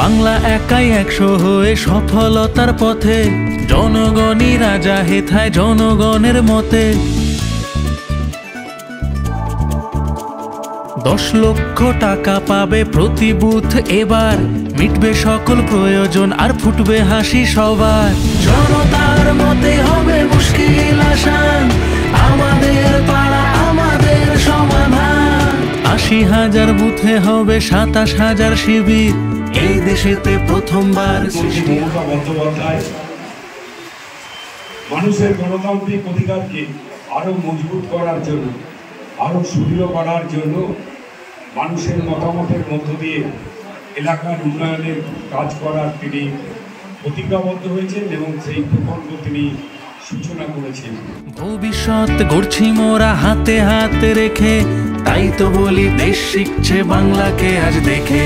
বাংলা একাই 100 হয়ে সফলতার পথে, জনগণই রাজা হেথায় জনগণের মতে। 10 লক্ষ টাকা পাবে প্রতি বুথ এবার, মিটবে সকল প্রয়োজন আর ফুটবে হাসি সবার। জনতার মতে হবে মুশকিল আসান, আমাদের পাড়া আমাদের সমাধান। 80,000 বুথে হবে 27,000 শিবির, এই দেশেতে প্রথমবার সৃষ্টি। মমতা বন্দ্যোপাধ্যায় মানুষের গণতান্ত্রিক অধিকারকে আরো মজবুত করার জন্য, আরো সুদৃঢ় করার জন্য মানুষের মতামতের মধ্য দিয়ে এলাকার উন্নয়নের কাজ করার তিনি প্রতিজ্ঞাবদ্ধ হয়েছেন এবং সেই প্রকল্প তিনি সূচনা করেছেন। ভবিষ্যৎ গড়ছি মোরা হাতে হাতে রেখে, তাই তো বলি দেশ শিখছে বাংলাকে আজ দেখে।